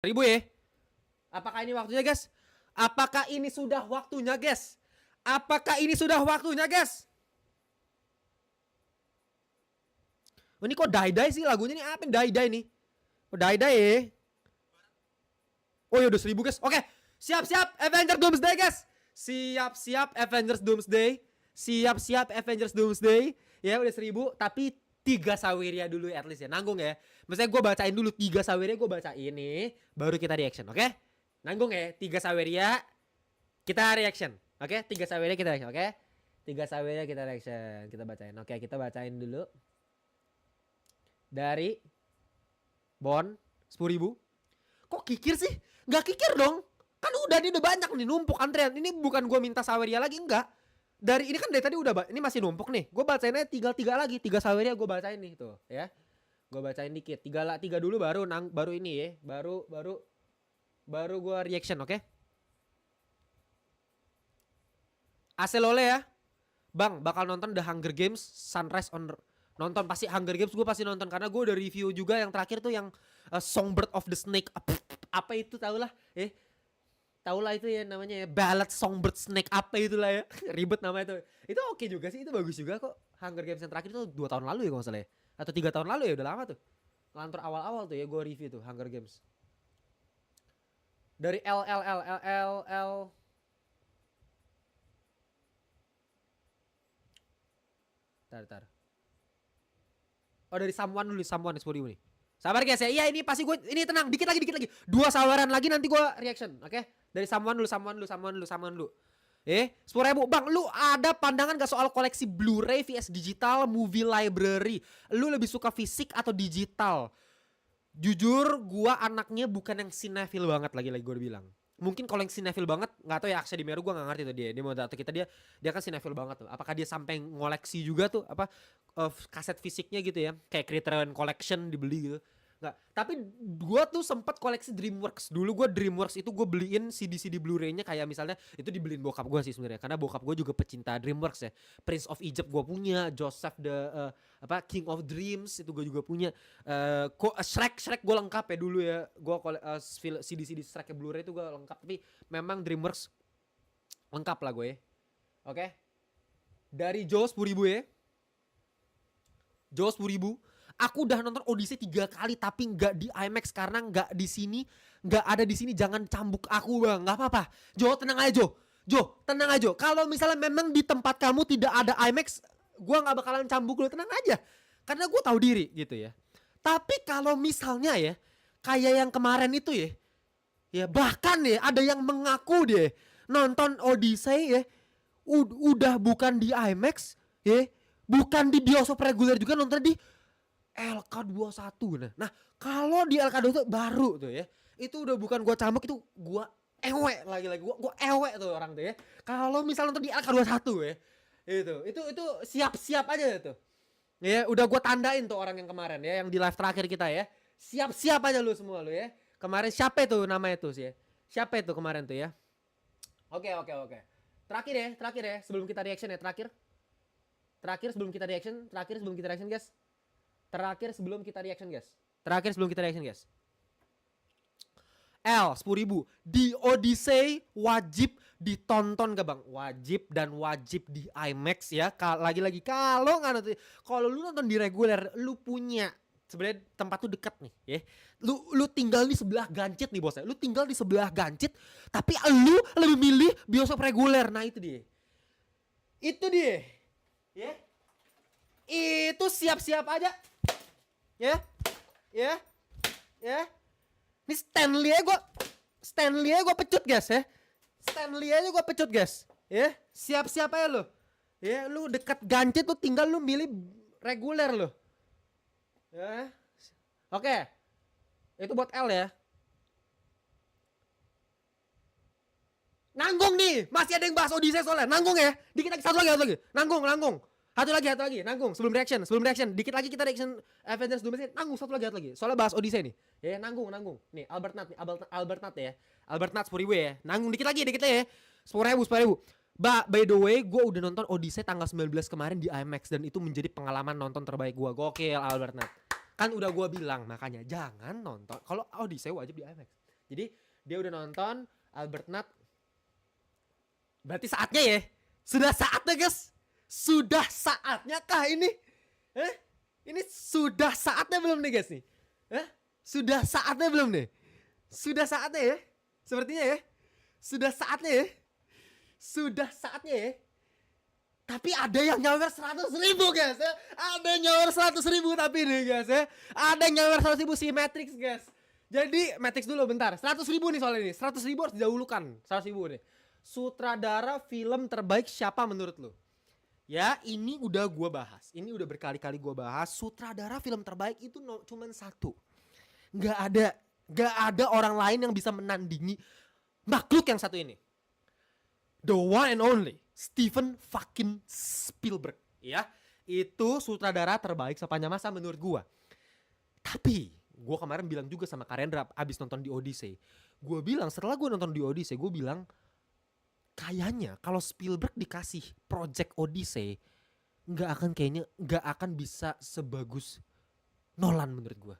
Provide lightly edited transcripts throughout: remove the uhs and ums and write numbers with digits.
Ribu ya. Apakah ini waktunya guys? Apakah ini sudah waktunya guys? Apakah ini sudah waktunya guys? Oh, ini kok die-die sih lagunya nih? Apa yang die-die nih? Oh die-die ya. Oh ya udah 1000 guys. Oke. Siap-siap Avengers Doomsday guys. Siap-siap Avengers Doomsday. Siap-siap Avengers Doomsday. Ya udah 1000. Tapi 3 Saweria dulu at least ya. Nanggung ya. Maksudnya gue bacain dulu 3 Saweria, gue bacain nih. Baru kita reaction, oke? Nanggung ya. 3 Saweria kita reaction. Oke? 3 Saweria kita reaction, oke? 3 Saweria kita reaction. Kita bacain. Oke, kita bacain dulu. Dari Bon 10.000. Kok kikir sih? Nggak kikir dong. Kan udah udah banyak nih numpuk antrean. Ini bukan gue minta Saweria lagi, enggak. Dari ini kan dari tadi udah ini masih numpuk nih. Gue bacainnya tiga lagi, 3 Saweria gue bacain nih tuh, ya. Gue bacain dikit. 3 dulu baru ini ya. Baru gue reaction, oke? Aselole ya. Bang, bakal nonton The Hunger Games Sunrise on nonton pasti Hunger Games, gue pasti nonton karena gue udah review juga yang terakhir tuh yang Songbird of the Snake apa itu tau lah tahu lah itu ya namanya ya Ballad Songbird Snake apa itulah ya ribet namanya itu oke juga sih, itu bagus juga kok. Hunger Games yang terakhir itu 2 tahun lalu ya kalau nggak salah ya, atau 3 tahun lalu ya, udah lama tuh ngelantur awal-awal tuh ya gue review tuh Hunger Games dari L tar oh dari Someone dulu, Someone 10.000 nih. Sabar guys ya. Iya ini pasti gue, ini tenang, dikit lagi. 2 saweran lagi nanti gue reaction, oke? Dari Someone dulu. 10.000. Bang, lu ada pandangan gak soal koleksi Blu-ray vs digital movie library? Lu lebih suka fisik atau digital? Jujur, gua anaknya bukan yang sinetfil banget lagi gue bilang. Mungkin kalau yang sinetfil banget, nggak tahu ya, Aksa di Meru gue nggak ngerti tuh dia mau data kita, dia kan sinetfil banget tuh. Apakah dia sampai ngoleksi juga tuh apa kaset fisiknya gitu ya, kayak Criterion Collection dibeli gitu? Nggak. Tapi gue tuh sempat koleksi Dreamworks dulu. Gue Dreamworks itu gue beliin CD Blu-ray-nya, kayak misalnya itu dibeliin bokap gue sih sebenarnya, karena bokap gue juga pecinta Dreamworks ya. Prince of Egypt gue punya, Joseph the King of Dreams itu gue juga punya. Shrek gue lengkap ya dulu ya. Gue CD Shrek Blu-ray itu gue lengkap. Tapi memang Dreamworks lengkap lah gue ya. Oke. Dari Joe 10.000 ya. Joe 10.000. Aku udah nonton Odyssey 3 kali tapi nggak di IMAX karena nggak di sini, nggak ada di sini. Jangan cambuk aku bang, nggak apa-apa. Jo tenang aja Jo tenang aja. Kalau misalnya memang di tempat kamu tidak ada IMAX, gue nggak bakalan cambuk lu, tenang aja. Karena gue tahu diri gitu ya. Tapi kalau misalnya ya kayak yang kemarin itu ya bahkan ya ada yang mengaku deh nonton Odyssey ya udah bukan di IMAX ya, bukan di bioskop reguler juga, nonton di LK21. Nah, kalau di LK21 baru tuh ya. Itu udah bukan gua cambuk, itu gua ewe lagi-lagi. Gua ewe tuh orang tuh ya. Kalau misalnya nonton di LK21 ya. Itu siap-siap aja tuh. Ya, udah gua tandain tuh orang yang kemarin ya, yang di live terakhir kita ya. Siap-siap aja lu semua lu ya. Kemarin siapa itu namanya tuh sih ya? Siapa itu kemarin tuh ya? Oke. Terakhir ya, sebelum kita reaction ya, terakhir sebelum kita reaction guys. Terakhir sebelum kita reaction guys. L 10.000. Di Odyssey wajib ditonton gak bang? Wajib, dan wajib di IMAX ya. Lagi-lagi kalau nggak nonton, kalau lu nonton di reguler, lu punya sebenarnya tempat tuh dekat nih ya. Lu tinggal di sebelah Gancit nih bos ya. Lu tinggal di sebelah Gancit, tapi lu lebih milih bioskop reguler. Nah itu dia. Ya. Itu siap-siap aja. Ya. Ini Stanley aja gue pecut guys ya. Ya, siap-siap aja lo. Ya, lu dekat Gancit tuh tinggal lu milih reguler lo. Ya. Oke. Itu buat L ya. Nanggung nih, masih ada yang bahas Odyssey soalnya. Nanggung ya. Dikit lagi, satu lagi. Nanggung. Satu lagi, nanggung. Sebelum reaction. Dikit lagi kita reaction Avengers Doomsday. Nanggung satu lagi. Soalnya bahas Odyssey nih. Ya, nanggung. Nih, Albert Nut ya. Albert Nut 10.000 ya. Nanggung dikit lagi ya. 10.000. By the way, gue udah nonton Odyssey tanggal 19 kemarin di IMAX dan itu menjadi pengalaman nonton terbaik gue. Gokil Albert Nut. Kan udah gue bilang, makanya jangan nonton. Kalau Odyssey wajib di IMAX. Jadi dia udah nonton Albert Nut. Berarti saatnya ya. Sudah saatnya guys. Sudah saatnya kah ini? Ini sudah saatnya belum nih guys nih? Sudah saatnya belum nih? Sudah saatnya ya? Sepertinya ya. Sudah saatnya ya. Sudah saatnya ya. Tapi ada yang nyawer 100.000 guys ya. Ada yang nyawer 100.000 tapi nih guys ya. Ada yang nyawer 100.000 si Matrix guys. Jadi Matrix dulu bentar. 100.000 nih soal ini. 100.000 harus didahulukan. 100.000 nih. Sutradara film terbaik siapa menurut lu? Ya ini udah gua bahas. Ini udah berkali-kali gua bahas. Sutradara film terbaik itu cuman satu. Gak ada orang lain yang bisa menandingi makhluk yang satu ini. The one and only Steven fucking Spielberg. Ya, itu sutradara terbaik sepanjang masa menurut gua. Tapi gua kemarin bilang juga sama Karendra abis nonton di Odyssey. Gua bilang setelah gua nonton di Odyssey, gua bilang kayaknya kalau Spielberg dikasih Project Odyssey nggak akan bisa sebagus Nolan menurut gua.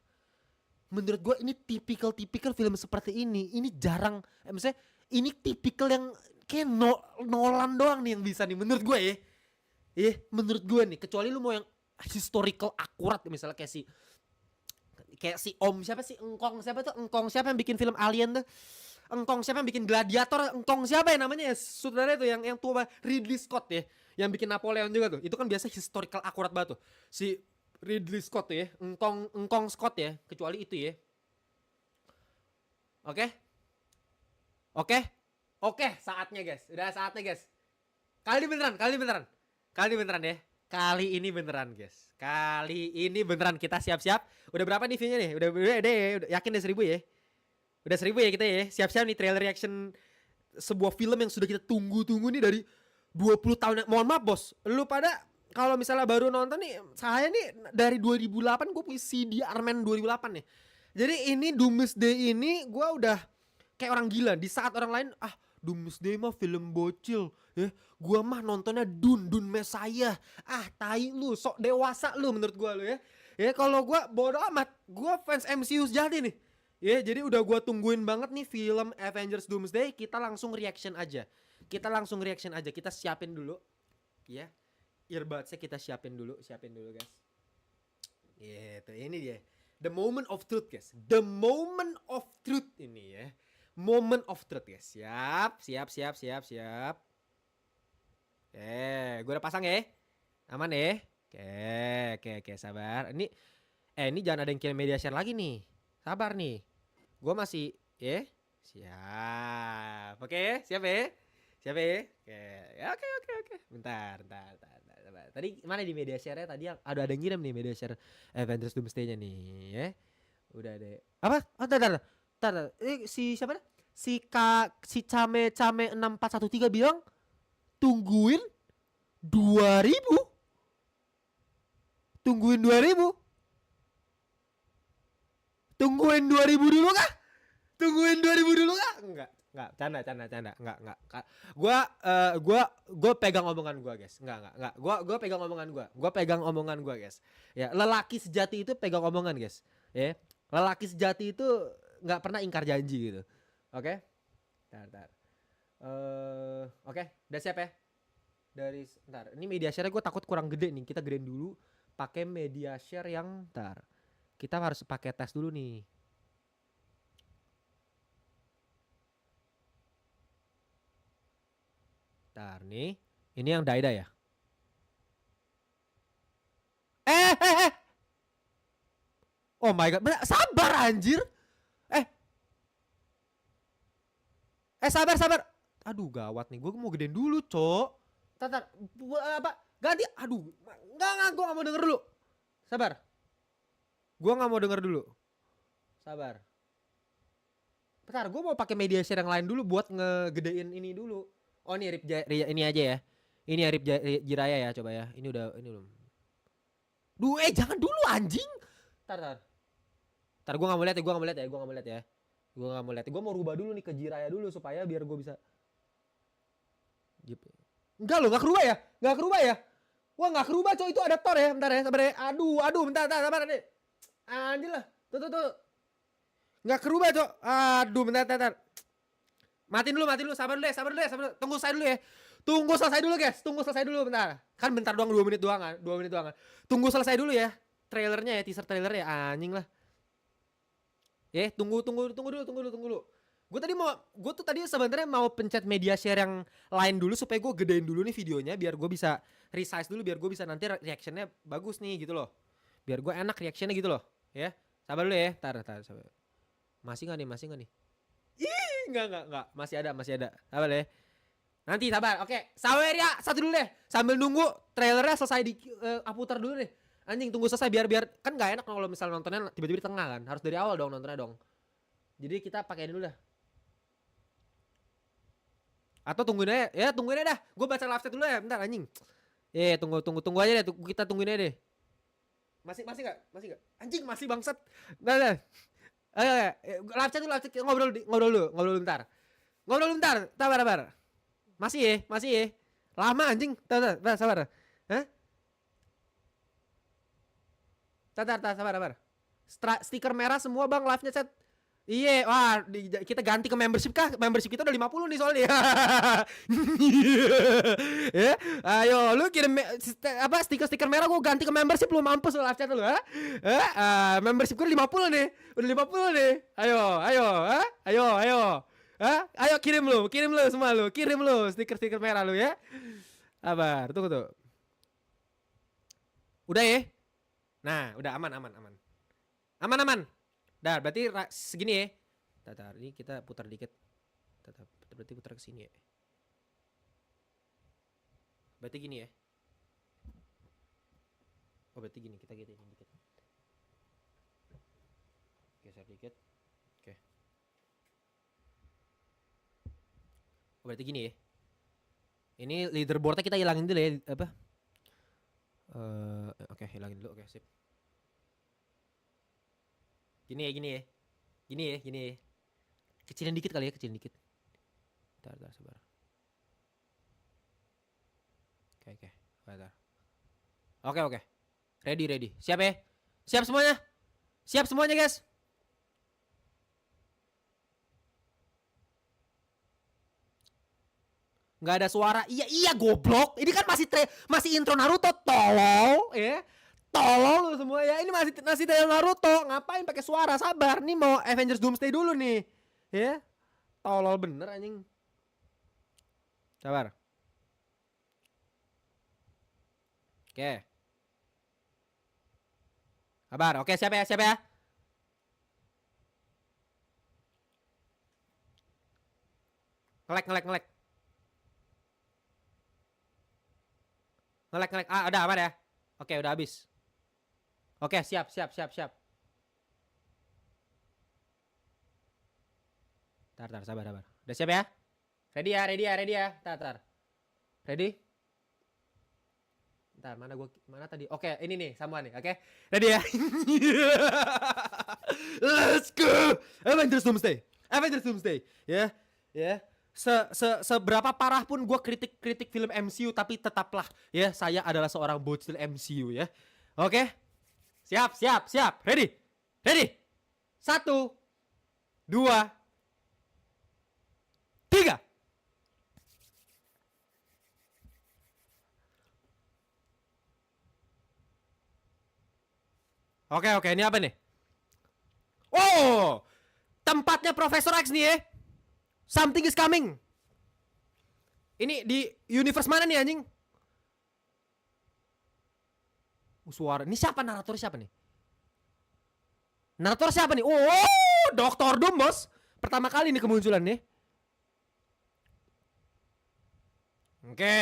Menurut gue ini tipikal film seperti ini. Ini jarang, maksudnya ini tipikal yang kayak Nolan doang nih yang bisa nih menurut gue ya. Menurut gue nih, kecuali lu mau yang historical akurat misalnya kayak si Om siapa sih? Engkong siapa yang bikin film Alien tuh? Engkong siapa yang bikin Gladiator? Engkong siapa ya namanya ya? Sutradara itu yang tua Ridley Scott ya, yang bikin Napoleon juga tuh. Itu kan biasa historical akurat banget tuh. Si Ridley Scott tuh ya, Engkong Scott ya, kecuali itu ya. Oke, saatnya guys. Udah saatnya guys. Kali ini beneran ya. Kali ini beneran kita siap-siap. Udah berapa nih view-nya nih? Udah yakin udah 1.000 ya? Udah 1.000 ya kita ya. Siap-siap nih trailer reaction sebuah film yang sudah kita tunggu-tunggu nih dari 20 tahun. Mohon maaf bos, lu pada kalau misalnya baru nonton nih, saya nih dari 2008 gue punya CD Armen 2008 nih. Jadi ini Doomsday ini gue udah kayak orang gila. Di saat orang lain, Doomsday mah film bocil ya, gue mah nontonnya Dune Messiah. Tai lu, sok dewasa lu menurut gue lu ya. Ya kalau gue bodo amat, gue fans MCU sejati nih. Ya jadi udah gue tungguin banget nih film Avengers Doomsday. Kita langsung reaction aja. Kita siapin dulu ya. Earbudsnya kita siapin dulu guys. Gitu, ini dia. The moment of truth guys. The moment of truth ini ya. Moment of truth guys. Siap. Gue udah pasang ya. Aman ya. Oke, sabar. Ini jangan ada yang kirim media share lagi nih. Sabar nih. Gue masih siap. Oke, siap ya. Oke. Bentar. Tadi mana di media share-nya tadi ada yang ngirim nih media share Avengers Doomsday-nya nih ya. Udah deh. Apa? Tar. Si siapa? Si Came 6413 bilang tungguin 2000. Tungguin 2000 dulu kah? Enggak, canda. Enggak. Gua pegang omongan gua, guys. Enggak. Gua pegang omongan gua, guys. Ya, lelaki sejati itu pegang omongan, guys. Ya. Lelaki sejati itu enggak pernah ingkar janji gitu. Oke? Bentar. Oke, udah siap ya? Ini media share gue takut kurang gede nih. Kita gedein dulu pakai media share yang kita harus pakai tes dulu nih. Nih. Ini yang Daida ya? Oh my god, sabar anjir. Sabar. Aduh gawat nih, gue mau gedein dulu cok. Apa? Ganti, aduh. Enggak, gue gak mau denger dulu. Sabar. Gue gak mau denger dulu. Sabar. Bentar, gue mau pakai media share yang lain dulu buat ngegedein ini dulu. Oh ini ini aja ya. Ini Arif Jiraya ya, coba ya. Ini belum. Jangan dulu anjing. Tar gue gak mau lihat ya. Gue mau rubah dulu nih ke Jiraya dulu supaya biar gue bisa. Enggak lo, gak kerubah ya. Wah gak kerubah coy, itu ada Thor ya. Bentar ya, sabar ya. Aduh, bentar, sabar nih. Anjir lah. Tuh. Nggak kerubah, Cok. Aduh, bentar. Matiin dulu, sabar dulu ya. Tunggu saya dulu ya. Tunggu selesai dulu, guys. Tunggu selesai dulu bentar. Kan bentar doang, 2 menit doang kan. 2 menit doang kan. Tunggu selesai dulu ya. Trailernya ya, teaser trailernya ya. Anjing lah. Tunggu dulu. Gue tuh tadi sebenarnya mau pencet media share yang lain dulu supaya gue gedein dulu nih videonya biar gue bisa resize dulu biar gue bisa nanti reactionnya bagus nih gitu loh. Biar gue enak reactionnya gitu loh, ya. Sabar dulu ya. Tar, sabar. Masih nggak nih? Ih, nggak. Masih ada. Sabar deh. Nanti sabar. Oke, sawer ya. Satu dulu deh. Sambil nunggu trailernya selesai di putar dulu deh. Anjing, tunggu selesai biar kan nggak enak kalau misalnya nontonnya tiba-tiba di tengah kan. Harus dari awal dong nontonnya dong. Jadi kita pakai dulu dah. Atau tungguin aja dah. Gue baca live chat dulu ya, bentar anjing. Tunggu aja deh. Kita tungguin aja deh. Masih enggak? Anjing, masih bangsat. Nah. Live chat dulu, ngobrol dulu bentar. Sabar. Masih ya. Lama anjing. Sabar. Hah? Sabar. Stiker merah semua, Bang, live-nya chat. Iya, wah, kita ganti ke membership kah? Membership kita udah 50 nih soalnya. Ya, ayo lu kirim stiker merah, gua ganti ke membership, lu mampus lu live chat lu, ha? Membership gua 50 nih. Udah 50 nih. Ayo, ha? Ayo. Ayo kirim lu semua lu. Kirim lu stiker merah lu ya. Sabar, tunggu tuh. Udah ya? Nah, udah aman. Aman. Dah, berarti segini ya. Tatar, ini kita putar dikit. Berarti putar ke sini ya. Berarti gini ya. Oh, berarti gini, kita gitu dikit. Geser dikit. Oke. Oh, berarti gini ya. Ini leaderboardnya kita hilangin dulu ya, apa? Oke, hilangin dulu. Oke, sip. Gini ya. Kecilin dikit kali ya, Bentar, sabar. Oke. Bentar. Oke. Ready. Siap ya? Siap semuanya, guys. Nggak ada suara. Iya, goblok. Ini kan masih intro Naruto, tolol, ya. Tolol lu semua ya. Ini masih trailer Naruto. Ngapain pakai suara? Sabar. Nih mau Avengers Doomsday dulu nih. Ya. Tolol bener anjing. Sabar. Oke. Sabar. Oke, siap ya. Ngelek. Ngelek. Udah aman ya. Oke, udah habis. Oke, siap. Tar, sabar. Udah siap ya? Ready ya. Tar. Ready? Ntar, mana tadi? Oke, ini nih, sama nih, oke? Ready ya? Let's go! Avengers Doomsday. Ya. Seberapa parah pun gue kritik film MCU, tapi tetaplah ya, saya adalah seorang bocil MCU ya. Oke? Siap. Ready? 1, 2, 3. Oke, ini apa nih? Oh, tempatnya Profesor X nih ya. Something is coming. Ini di universe mana nih anjing? Suara. Ini siapa narator siapa nih? Oh, Dr. Doom, bos. Pertama kali nih kemunculan nih. Oke.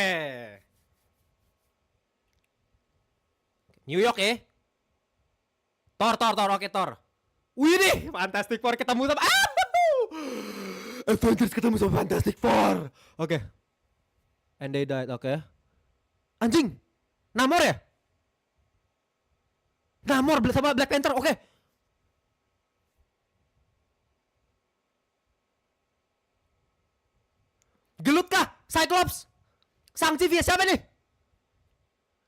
New York ya. Thor. Oke, Thor. Wih nih, Fantastic Four ketemu sama Avengers ketemu sama Fantastic Four. Oke. And they died, oke. Anjing. Namor ya? Namor sama Black Panther, oke. Gelut kah? Cyclops. Shang-Chi vs siapa nih?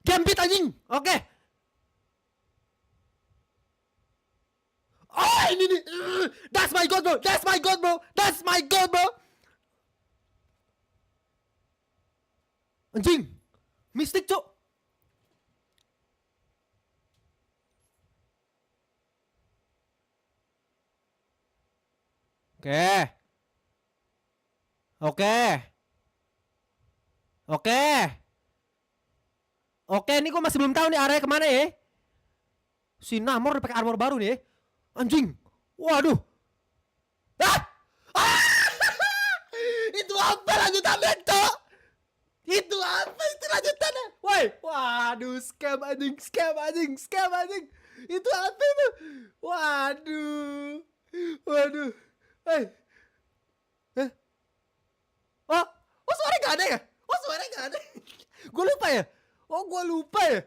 Gambit anjing. Oke. Oh ini nih. That's my god bro. That's my god bro. That's my god bro. Anjing. Mistik cok. Oke. Oke. Oke. Oke, ini gue masih belum tahu nih arahnya kemana ya. Si Namor udah pakai armor baru nih. Anjing. Waduh. Ah! Ah! Itu apa lanjutannya, Cok? Itu apa itu lanjutannya? Woi, waduh, scam anjing, scam anjing, scam anjing. Itu apa itu? Waduh. Waduh. Hei. Hah? Oh, oh suara gak ada ya? Oh suara gak ada. Gue lupa ya? Oh gue lupa ya?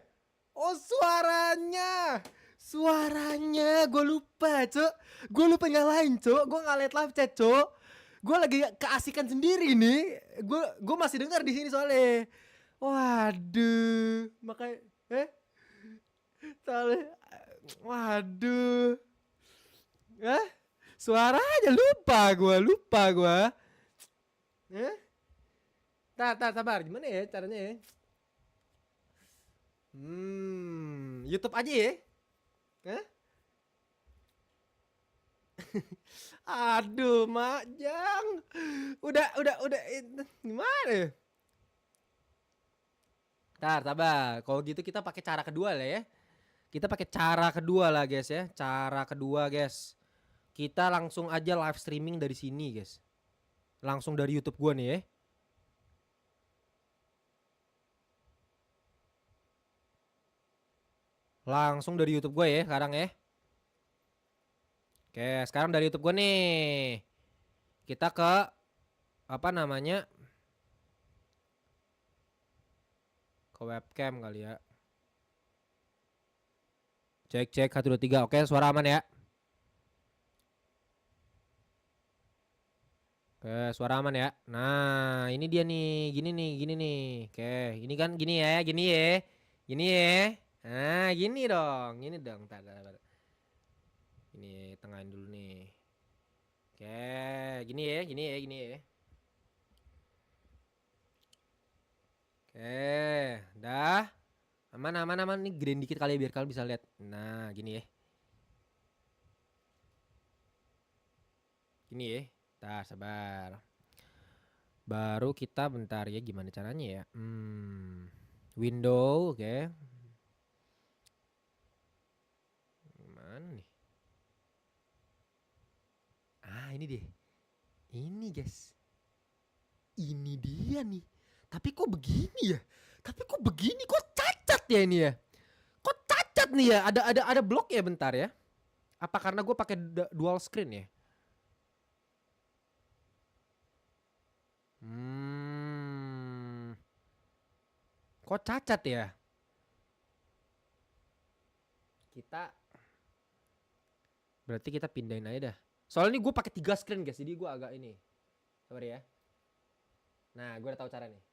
Oh suaranya. Suaranya gue lupa cok. Gue lupa nyalain cok. Gue gak liat live chat cok. Gue lagi keasikan sendiri nih. Gue masih dengar di sini soalnya. Waduh. Makanya soalnya waduh. Suaranya lupa gue. Sabar. Gimana ya caranya ya? YouTube aja ya. Hah? Aduh, Majang. Udah gimana ya? Sabar. Kalau gitu kita pakai cara kedua lah ya. Kita pakai cara kedua lah, guys ya. Cara kedua, guys. Kita langsung aja live streaming dari sini, guys. Langsung dari YouTube gua nih ya. Langsung dari YouTube gue ya sekarang ya. Oke, sekarang dari YouTube gue nih. Kita ke apa namanya? Ke webcam kali ya. Cek 1 2 3. Oke, suara aman ya. Oke, suara aman ya. Nah, ini dia nih, gini nih. Oke, ini kan gini ya. Gini ya. Nah, gini dong. Tar. Ini tengahin dulu nih. Oke, gini ya. Oke, dah. Aman nih, gedein dikit kali ya biar kalian bisa lihat. Nah, gini ya. Gini ya. Tar, sabar. Baru kita bentar ya, gimana caranya ya? Window, oke. Mana nih? Ah, ini deh. Ini, guys. Ini dia nih. Tapi kok begini ya? Kok cacat ya ini ya? Kok cacat nih ya? Ada blok ya bentar ya? Apa karena gue pakai dual screen ya? Kok cacat ya? Berarti kita pindahin aja dah. Soalnya ini gue pakai 3 screen guys, jadi gue agak ini. Sabar ya. Nah, gue udah tahu cara nih.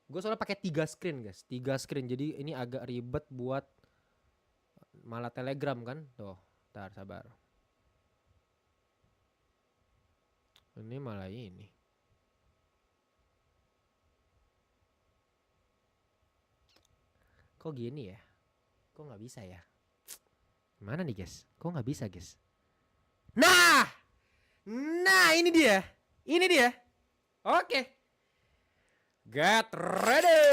Gue soalnya pakai 3 screen guys, 3 screen. Jadi ini agak ribet buat malah Telegram kan. Tuh, ntar sabar. Ini malah ini. Kok gini ya? Kok nggak bisa ya? Gimana nih guys? Kok nggak bisa guys? Nah ini dia. Oke. Get ready.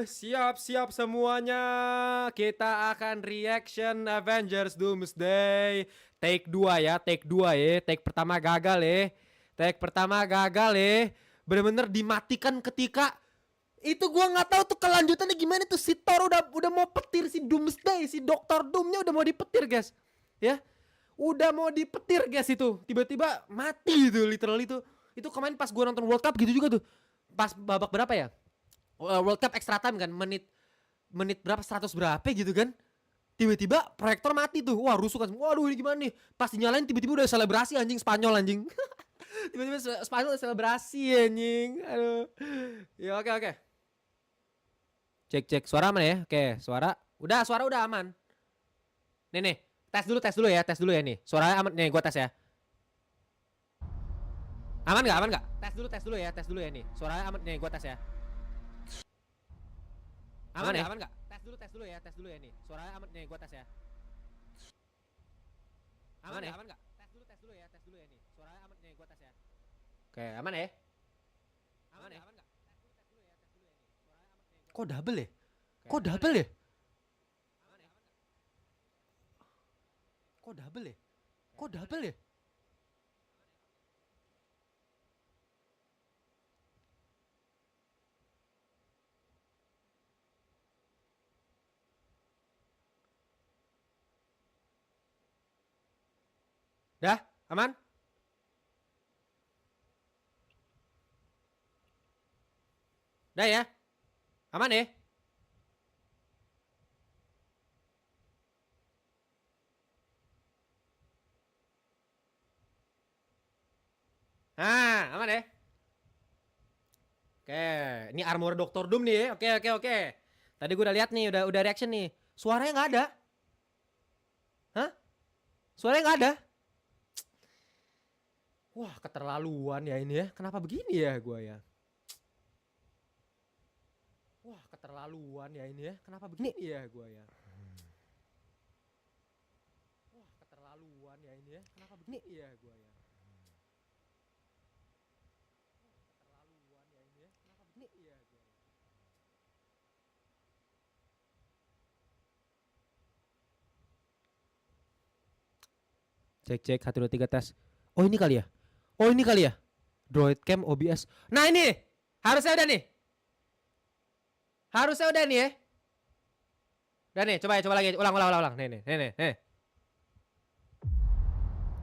Siap semuanya. Kita akan reaction Avengers Doomsday. Take 2 ya. Take pertama gagal ya. Bener-bener dimatikan ketika itu gua nggak tahu tuh kelanjutannya gimana tuh. Si Thor udah mau petir si Doomsday, si Dr. Doomnya udah mau dipetir guys. Ya. Udah mau dipetir guys itu. Tiba-tiba mati itu literally itu. Itu kemarin pas gua nonton World Cup gitu juga tuh. Pas babak berapa ya? World Cup extra time kan, menit berapa 100 berapa gitu kan. Tiba-tiba proyektor mati tuh. Wah, rusuh kan. Waduh, ini gimana nih? Pas dinyalain tiba-tiba udah selebrasi anjing Spanyol anjing. Tiba-tiba Spanyol udah selebrasi anjing. Aduh. Ya oke. Cek suara aman ya? Oke, suara udah aman. Nih. Tes dulu ya nih. Suaranya aman nih, gua tes ya. Aman nggak? Tes dulu ya nih. Suaranya aman nih, gua tes ya. Aman nggak? Tes dulu ya nih. Suaranya aman nih, gua tes ya. Aman nggak? Tes dulu ya nih. Suaranya aman nih, gua tes ya. Oke, aman ya? Aman nggak? Tes dulu ya nih. Suaranya aman nih. Kok double ya? Kok double ya? Kok double ya? Kok double ya? Dah, aman? Dah ya? Aman ya? Nah, aman ya? Oke, ini armor Dr. Doom nih ya. Oke. Tadi gue udah lihat nih, udah reaction nih. Suaranya nggak ada. Hah? Suaranya nggak ada. Wah, keterlaluan ya ini ya. Kenapa begini ya gue ya? Wah, keterlaluan ya ini ya. Kenapa begini ya gue ya? Wah, keterlaluan ya ini ya. Kenapa begini ya gue ya? Keterlaluan ya ini ya. Kenapa begini ya gue ya? Cek 1 2 3 tes. Oh ini kali ya. Droid cam OBS. Nah ini harusnya udah nih. Ya. Udah nih, coba lagi. Ulang. Nih.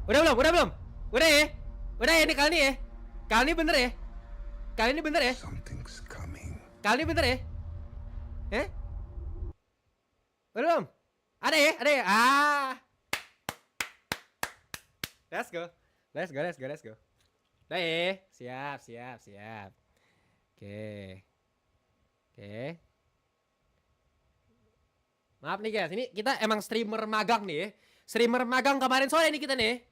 Udah belum? Udah ya? Udah ya ini kali ini ya? Kali ini bener ya? Kali ini bener ya? Eh? Belum? Ada ya? Let's go. Udah ya? Siap. Oke. Maaf nih guys, ini kita emang streamer magang nih ya. Streamer magang kemarin sore nih kita nih.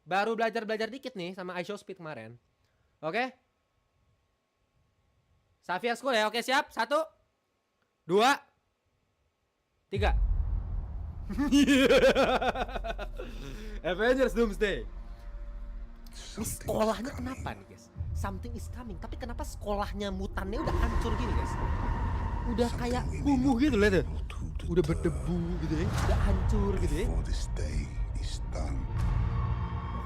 Baru belajar dikit nih sama iShowSpeed kemarin. Oke? Safia School ya, oke siap? 1 2 3. Avengers Doomsday. Ini sekolahnya kenapa nih guys? Something is coming. Tapi kenapa sekolahnya mutannya udah hancur gini guys? Udah kayak kumuh gitu loh tuh. Udah berdebu gitu ya. Udah hancur gitu ya.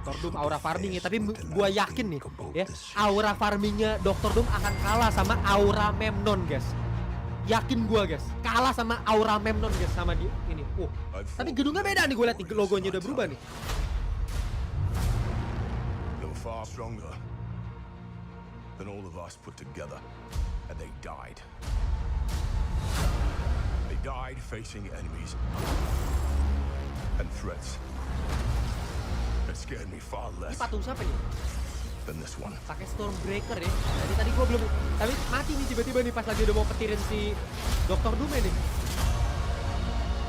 Dr. Doom aura farming ya. Tapi gua yakin nih ya, aura farmingnya Dr. Doom akan kalah sama aura Memnon guys. Yakin gua guys, kalah sama aura Memnon guys sama di ini. Oh, tapi gedungnya beda nih, gue liat nih logonya udah berubah nih. Far stronger than all of us put together, and they died. They died facing enemies and threats that scared me far Ini less patung siapa nih? than this one. Pakai Stormbreaker ya. Tadi gua belum, tapi mati nih tiba-tiba nih pas lagi udah mau petirin si Dr. Doom nih.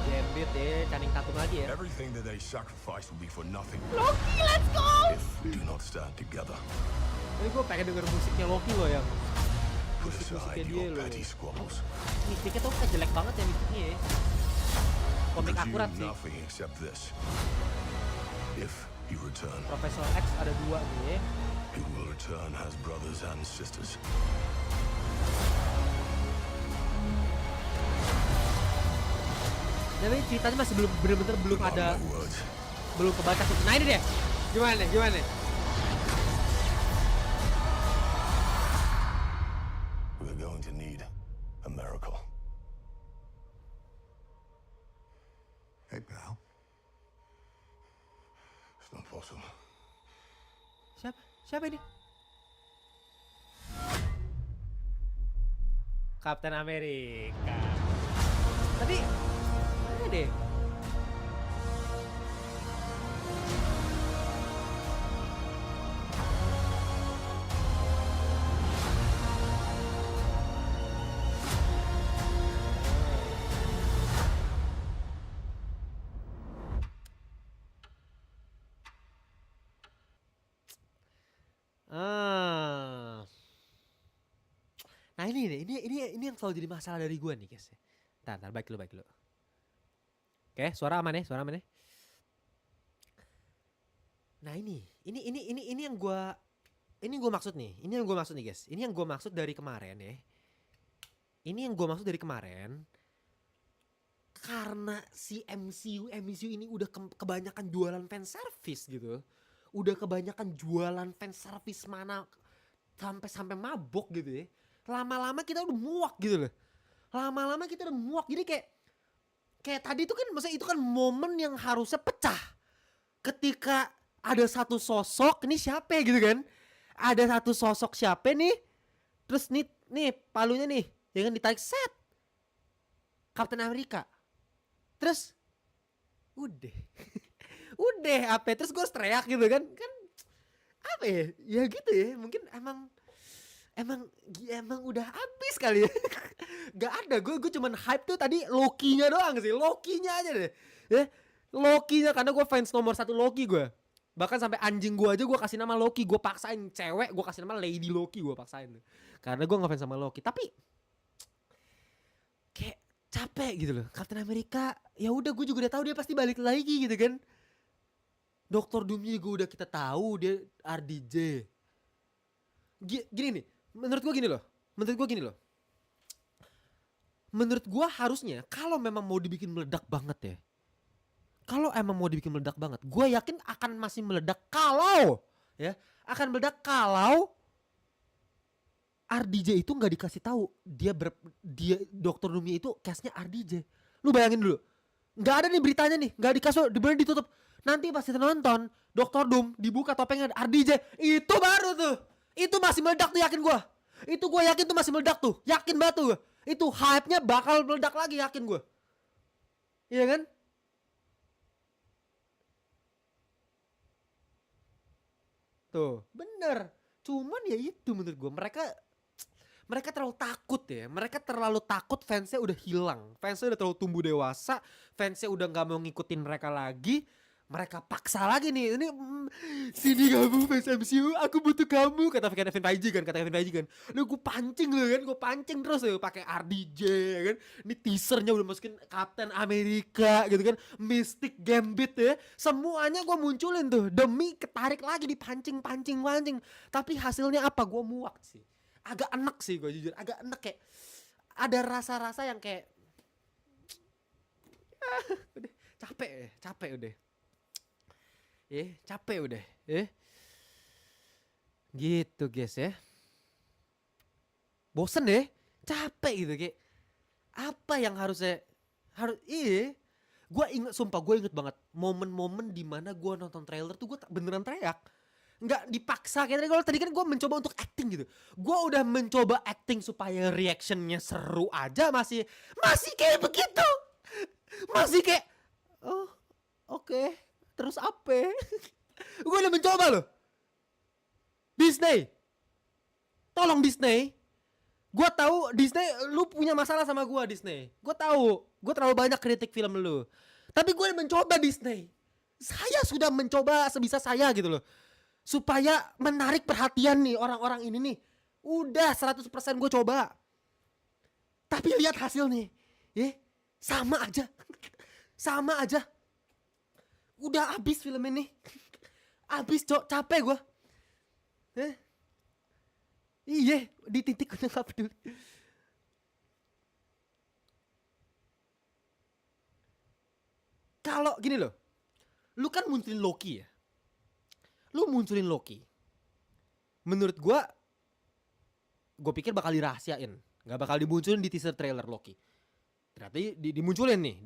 Gambit ya, caning tatung lagi ya. Everything that they sacrifice will be for nothing Loki, let's go! if we do not stand together. Tapi gue pengen denger musiknya Loki loh yang Put musiknya aside dia your loh. petty squabbles. Mistiknya tuh kayak jelek banget ya mistiknya ya. Komik Because akurat you sih. nothing except this. If you return, Profesor X ada 2 nih ya. he will return as brothers and sisters. Tapi ceritanya masih bener-bener belum Mark ada, my words. belum kebaca. Nah ini deh, gimana nih? We're going to need a miracle. Hey, pal. It's not possible. Siapa ini? Captain America. Tapi mana deh? Ah. Nah ini nih, ini yang selalu jadi masalah dari gue nih guys. Ntar baik lu. Oke, suara aman ya, suara aman ya. Nah ini yang gue maksud nih. Ini yang gue maksud nih guys. Ini yang gue maksud dari kemarin ya. Ini yang gue maksud dari kemarin. Karena si MCU ini udah kebanyakan jualan fan service gitu. Udah kebanyakan jualan fan service mana sampai mabok gitu ya. Lama-lama kita udah muak gitu loh. Lama-lama kita udah muak. Jadi kayak tadi itu kan maksudnya itu kan momen yang harusnya pecah. Ketika ada satu sosok, ini siapa gitu kan? Ada satu sosok siapa nih? Terus nih palunya nih, ya kan ditarik set. Captain America. Terus udah. Udah apa? Terus gue teriak gitu kan? Kan apa ya? Ya gitu ya. Mungkin emang udah habis kali ya. Gak ada, gue cuman hype tuh tadi Loki-nya doang sih. Loki-nya aja deh. Ya, Loki-nya karena gue fans nomor 1 Loki gue. Bahkan sampai anjing gue aja gue kasih nama Loki. Gue paksain cewek gue kasih nama Lady Loki, gue paksain. Karena gue ngefans sama Loki. Tapi kayak capek gitu loh. Captain America ya udah gue juga udah tahu dia pasti balik lagi gitu kan. Dokter Doom-nya gue udah kita tahu dia RDJ. Gini nih, menurut gue gini loh. Menurut gue harusnya kalau memang mau dibikin meledak banget ya. Kalau emang mau dibikin meledak banget, gue yakin akan masih meledak kalau ya, akan meledak kalau RDJ itu nggak dikasih tahu dia Dokter Doom-nya itu cast-nya RDJ. Lu bayangin dulu. Nggak ada nih beritanya nih, nggak dikasih, bener ditutup. Nanti pas kita nonton Dokter Doom dibuka topengnya RDJ, itu baru tuh. Itu masih meledak tuh, yakin gue. Itu gue yakin tuh masih meledak tuh. Yakin banget tuh gue. Itu hype-nya bakal meledak lagi, yakin gue. Iya kan? Tuh, bener. Cuman ya itu menurut gue, mereka terlalu takut ya. Mereka terlalu takut fansnya udah hilang. Fansnya udah terlalu tumbuh dewasa. Fansnya udah gak mau ngikutin mereka lagi. Mereka paksa lagi nih. Ini sini kamu fans MCU, aku butuh kamu, kata Kevin Feige kan. Lu gue pancing terus ya pakai RDJ ya kan. Ini teasernya udah masukin Captain America gitu kan. Mystic Gambit ya. Semuanya gue munculin tuh demi ketarik lagi, dipancing. Tapi hasilnya apa? Gue muak sih. Agak enak sih gue jujur. Agak enak kayak ada rasa-rasa yang kayak udah capek udah. Capek udah. Gitu guys ya. Bosen deh. Capek gitu kayak. Apa yang harus gue inget banget momen-momen dimana gue nonton trailer tuh gue beneran teriak. Nggak dipaksa kayak tadi kan gue mencoba untuk acting gitu. Gue udah mencoba acting supaya reactionnya seru aja masih kayak begitu. Masih kayak oh oke. Terus apa? Gue udah mencoba loh. Disney. Tolong Disney. Gue tahu Disney, lu punya masalah sama gue Disney. Gue tahu. Gue terlalu banyak kritik film lu. Tapi gue udah mencoba Disney. Saya sudah mencoba sebisa saya gitu loh. Supaya menarik perhatian nih orang-orang ini nih. Udah 100% gue coba. Tapi lihat hasil nih. Sama aja. Sama aja. Udah habis film ini. Habis cok, capek gue. Iya, di titik udah gak peduli. Kalau gini loh. Lu kan munculin Loki ya. Menurut gue pikir bakal dirahasiain. Gak bakal dimunculin di teaser trailer Loki. Ternyata dimunculin nih.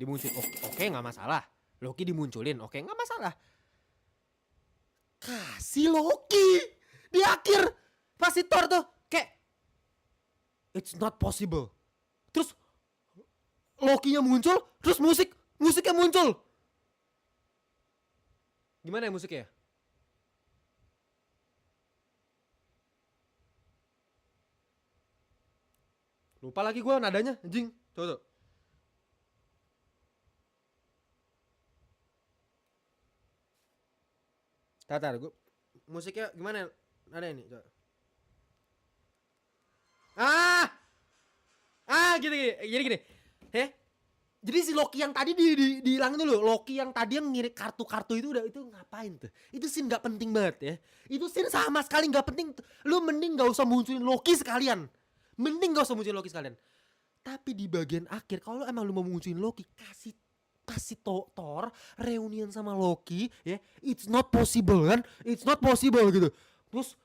Oke, gak masalah. Loki dimunculin, oke, gak masalah. Kasih Loki di akhir pasti Thor tuh kayak it's not possible. Terus Loki-nya muncul, terus musiknya muncul. Gimana ya musiknya? Lupa lagi gue nadanya, anjing. Coba tuh. Tatar, gue musiknya gimana? Ada ini, coba. Gini. Jadi gini. Jadi si Loki yang tadi dihilangin dulu. Loki yang tadi yang ngirim kartu-kartu itu ngapain tuh? Itu scene gak penting banget ya. Itu scene sama sekali gak penting. Lu mending gak usah munculin Loki sekalian. Tapi di bagian akhir kalau emang lu mau munculin Loki, kasih Thor reunian sama Loki ya. It's not possible kan? It's not possible gitu. Terus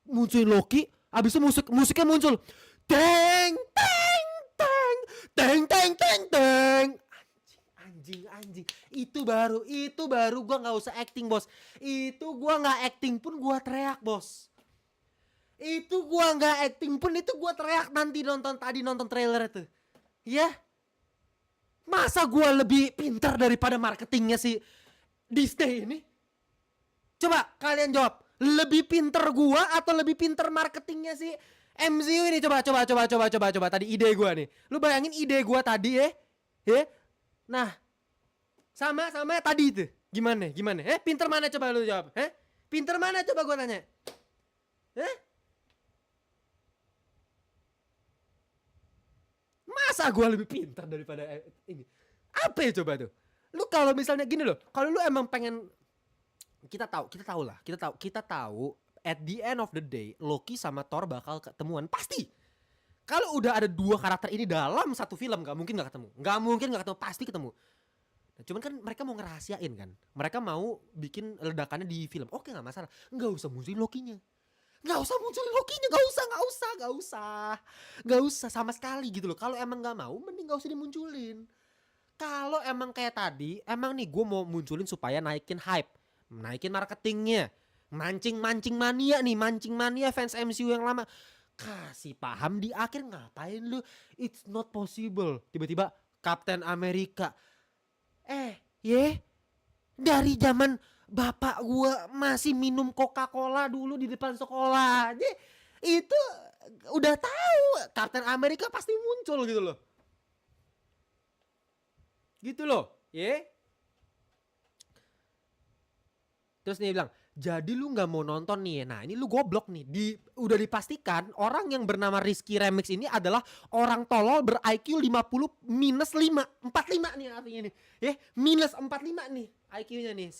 munculin Loki, abis itu musiknya muncul. Teng teng teng teng teng teng teng. Anjing. Itu baru gua nggak usah acting, bos. Itu gua nggak acting pun gua teriak, bos. Itu gua teriak nanti nonton trailer itu. Ya. Masa gua lebih pintar daripada marketingnya si Disney ini? Coba kalian jawab. Lebih pintar gua atau lebih pintar marketingnya si MCU ini? Coba. Tadi ide gua nih. Lu bayangin ide gua tadi ya. Nah, sama tadi itu. Gimana? Pintar mana coba lu jawab? Pintar mana coba gua tanya? Masa gue lebih pintar daripada ini? Apa ya coba tuh? Lu kalau misalnya gini loh, kalau lu emang pengen, kita tahu at the end of the day Loki sama Thor bakal ketemuan pasti. Kalau udah ada dua karakter ini dalam satu film nggak mungkin nggak ketemu, pasti ketemu. Nah, cuman kan mereka mau ngerahasiain kan, mereka mau bikin ledakannya di film. Oke, nggak masalah, nggak usah munculin Lokinya. Nggak usah sama sekali gitu loh. Kalau emang nggak mau, mending nggak usah dimunculin. Kalau emang kayak tadi, emang nih gue mau munculin supaya naikin hype, naikin marketingnya, mancing mania fans MCU yang lama. Kasih paham di akhir, ngapain lu? It's not possible. Tiba-tiba Captain America. Dari zaman bapak gua masih minum Coca-Cola dulu di depan sekolah. Jadi itu udah tahu Captain America pasti muncul gitu loh. Terus dia bilang, jadi lu gak mau nonton nih. Nah ini lu goblok nih. Udah dipastikan orang yang bernama Rizky Remix ini adalah orang tolol ber-IQ 50 minus 5. 45 nih artinya nih. Minus 45 nih IQ-nya nih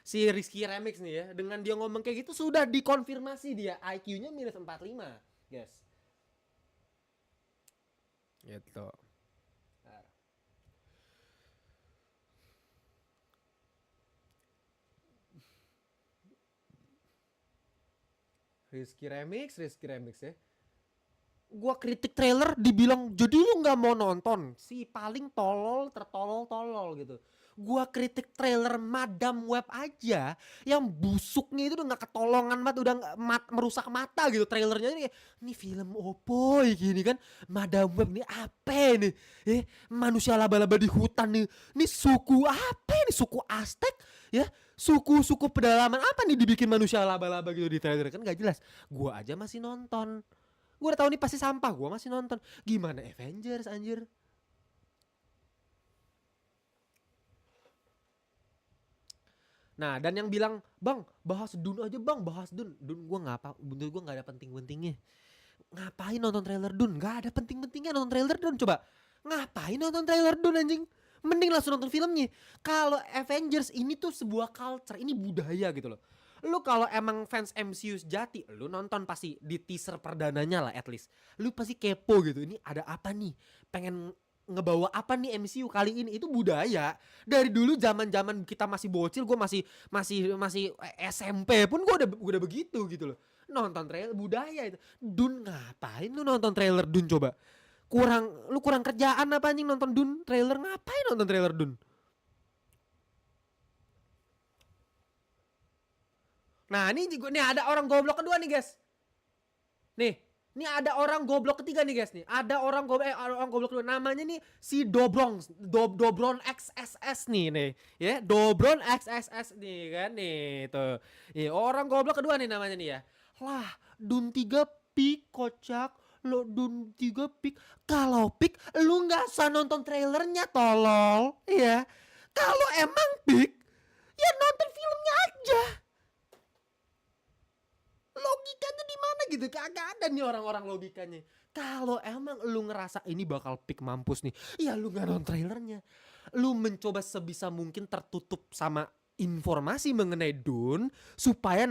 si Rizky Remix nih ya. Dengan dia ngomong kayak gitu sudah dikonfirmasi dia IQ-nya minus 45, guys. Gitu. Rizky Remix ya. Gua kritik trailer dibilang jadi lu nggak mau nonton, si paling tertolol gitu. Gua kritik trailer Madam Web aja yang busuknya itu udah nggak ketolongan banget, udah merusak mata gitu trailernya. Ini film opo gini kan, Madam Web nih apa nih? Manusia laba-laba di hutan nih. Ini suku apa nih? Suku Aztec ya? Suku pedalaman apa nih dibikin manusia laba-laba gitu di trailer, kan gak jelas. Gua aja masih nonton. Gue udah tahu nih pasti sampah, gue masih nonton. Gimana Avengers anjir? Nah, dan yang bilang, "Bang, bahas Dune aja, Bang, bahas Dune." Dune gue menurut gue gak ada penting-pentingnya. Ngapain nonton trailer Dune? Gak ada penting-pentingnya nonton trailer Dune, coba. Ngapain nonton trailer Dune anjing? Mending langsung nonton filmnya. Kalau Avengers ini tuh sebuah culture, ini budaya gitu loh. Lu kalau emang fans MCU sejati, lu nonton pasti di teaser perdananya lah at least. Lu pasti kepo gitu, ini ada apa nih? Pengen ngebawa apa nih MCU kali ini? Itu budaya. Dari dulu zaman-zaman kita masih bocil, gue masih SMP pun gue udah begitu gitu loh. Nonton trailer budaya itu. Dun ngapain lu nonton trailer Dun coba? Kurang kerjaan apa anjing nonton Dun trailer? Ngapain nonton trailer Dun? Nah ini ada orang goblok kedua nih guys. Nih ada orang goblok ketiga nih guys nih. Ada orang goblok kedua, namanya nih si Dobron XSS nih. Ya, Dobron XSS nih kan nih tuh. Orang goblok kedua nih namanya nih ya. Lah, Dun 3 peak kocak. Lo Dun 3 peak. Kalau peak lu enggak usah nonton trailernya tolol. Iya. Kalau emang peak ya nonton filmnya aja. Logika gitu. Kagak ada nih orang-orang logikanya. Kalau emang lu ngerasa ini bakal peak mampus nih, ya lu gak nonton trailernya. Lu mencoba sebisa mungkin tertutup sama informasi mengenai Dune supaya